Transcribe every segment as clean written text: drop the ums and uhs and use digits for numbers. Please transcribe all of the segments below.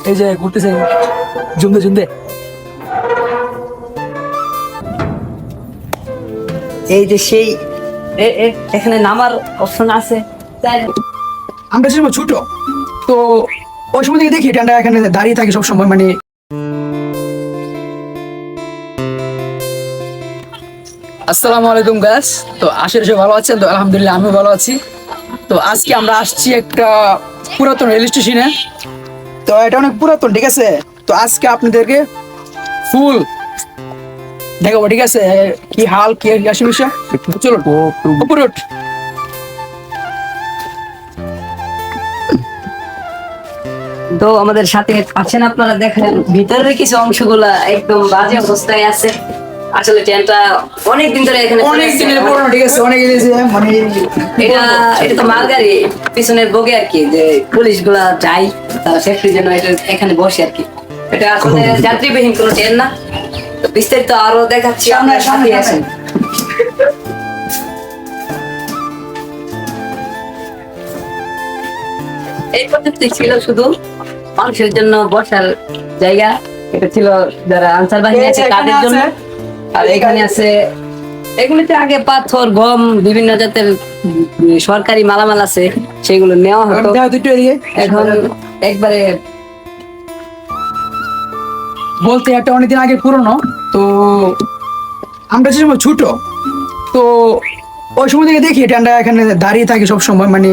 এই যে ঘুরতেছে জুমদে জুমদে। এই যে সেই এখানে নামার অপশন আছে। আমরা ছিলাম ছোট, তো ওই সময় থেকে দেখি এটা এখানে দাঁড়িয়ে থাকে সবসময়। মানে আসসালামু আলাইকুম গাইস, তো আশা করি ভালো আছেন। তো আলহামদুলিল্লাহ আমিও ভালো আছি। তো আজকে আমরা আসছি একটা পুরাতন রেল স্টেশনে। তো এটা অনেক পুরাতন, ঠিক আছে। তো আজকে আপনাদেরকে ফুল দেখাবো, ঠিক আছে, কি হাল কি সমস্যা। চলুন উপরে উঠ। তো আমাদের সাথে আছেন আপনারা, দেখেন ভিতরের কিছু অংশগুলা একদম বাজে অবস্থায় আছে। আসলে ট্রেনটা অনেক দিন ধরে এখানে অনেক দিনের পুরনো, ঠিক আছে, অনেক মানে এটা তো মালগাড়ি পিছনের বগে আর কি, যে পুলিশ গুলা যায় তারা সেফটির জন্য এটা এখানে বসে আর কি। এটা আসলে যাত্রীবিহীন কোনো ট্রেন না। তো বিস্তারিত আরো দেখাচ্ছি, আপনার সাথে আছেন। এই পদ্ধতি ছিল শুধু মানুষের জন্য বসার জায়গা। এটা ছিল যারা আনসার বাহিনী আছে তাদের জন্য। আর এখানে আছে, এগুলিতে আগে পাথর, গম, বিভিন্ন জাতের সরকারি মালামাল আছে, সেগুলো নেওয়া হতো। এখন একবারে বলতে একটা অনেকদিন আগে পুরনো। তো আমরা ছিলাম ছোট, তো ওই সময় থেকে দেখি এটা এখানে দাঁড়িয়ে থাকে সবসময়। মানে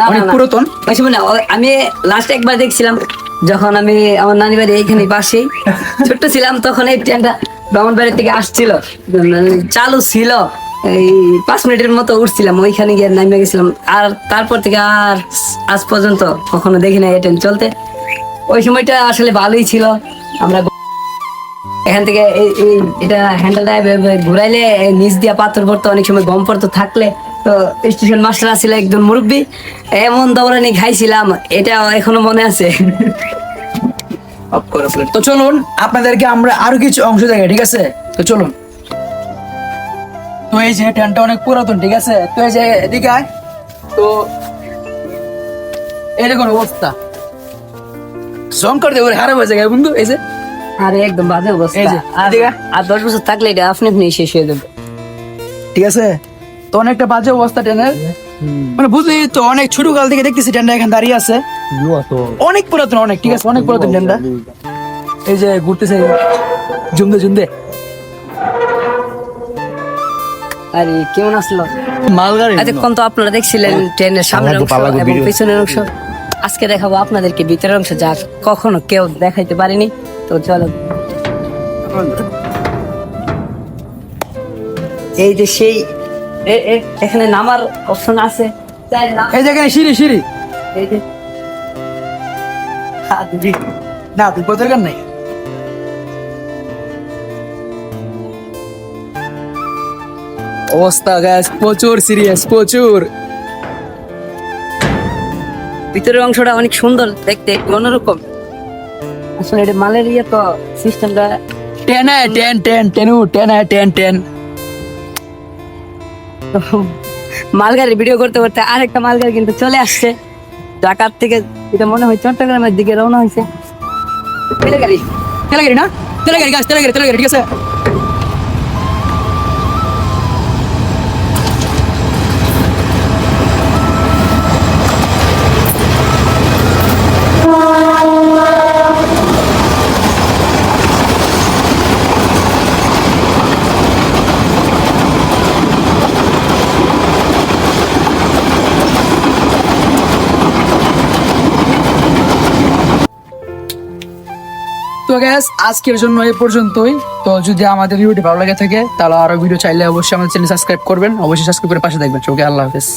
অনেক পুরাতন। আমি লাস্ট একবার দেখছিলাম যখন আমি আমার নানি বাড়ি এইখানে পাশেই ছোট্ট ছিলাম, তখন এই ট্রেনটা ব্রাহ্মণবাড়ি থেকে আসছিল, চালু ছিল। এই 5 মিনিটের মতো উঠছিলাম, ওইখানে গিয়ে নামিয়ে গেছিলাম। আর তারপর থেকে আর আজ পর্যন্ত কখনো দেখি না এই ট্রেন চলতে। ওই সময়টা আসলে ভালোই ছিল। আমরা এখান থেকে এটা হ্যান্ডেলটা ঘুরাইলে নিচ দিয়া পাথর পড়তো, অনেক সময় গম পড়তো থাকলে। তো স্টেশন মাস্টার আসছিল একজন মুরব্বী, এমন দৌড়ানি খাইছিলাম, এটা এখনো মনে আছে। তো চলুন আপনাদেরকে আমরা আরো কিছু অংশ দেখাই, ঠিক আছে। তো চলুন। তো এই যে ট্রেনটা অনেক পুরাতন, ঠিক আছে। তো এই যে এদিকে আয়। তো এই দেখুন অবস্থা, জঙ্কর দেব হারা হয়ে যায় বন্ধু। এই যে আরে একদম বাজে অবস্থা। এই যে, এদিকে। আর 10 বছর থাকলে এটা আপনি শেষ হয়ে যাবে, ঠিক আছে। তো অনেকটা বাজে অবস্থা ট্রেনের, মানে বুঝলি তো। অনেক ছোট কাল থেকে দেখতেছি ট্রেনটা এখানে দাঁড়িয়ে আছে, অনেক পুরাতন, অনেক, ঠিক আছে, অনেক পুরাতন ট্রেনটা। এই যে ঘুরতেছে জুমদে জুমদে। আরে কেমন আসলো মালগাড়ি। এতক্ষণ তো আপনারা দেখছিলেন ট্রেনের সামনের অংশ এবং পিছনের অংশ। আজকে দেখাবো আপনাদেরকে ভিতরের অংশ, যা কখনো কেউ দেখাইতে পারেনি। তো চলো, এই যে সেই এখানে নামার অপশন আছে। এই যে এখানে সিঁড়ি সিঁড়ি। এই যে না তুই কোথায় গান নাই। অবস্থা গ্যাস প্রচুর সিরিয়াস, প্রচুর। ভিতরের অংশটা অনেক সুন্দর দেখতে, অন্যরকম। আসলে এটা মালেরিয়া তো সিস্টেমটা 10/10 মালগাড়ি ভিডিও করতে করতে আরেকটা মালগাড়ি কিন্তু চলে আসছে ঢাকার থেকে। এটা মনে হয় চট্টগ্রামের দিকে রওনা হয়েছে। তেলেগাড়ি তেলেগাড়ি না, তেলেগাড়ি গাছ, তেলেগাড়ি তেলেগাড়ি, ঠিক আছে। তো গ্যাস আজকের জন্য এই পর্যন্তই। তো যদি আমাদের ভিডিওটি ভালো লাগে থাকে তাহলে আরো ভিডিও চাইলে অবশ্যই আমাদের চ্যানেল সাবস্ক্রাইব করবেন, অবশ্যই সাবস্ক্রাইব করে পাশে দেখবেন। ওকে, আল্লাহ হাফেজ।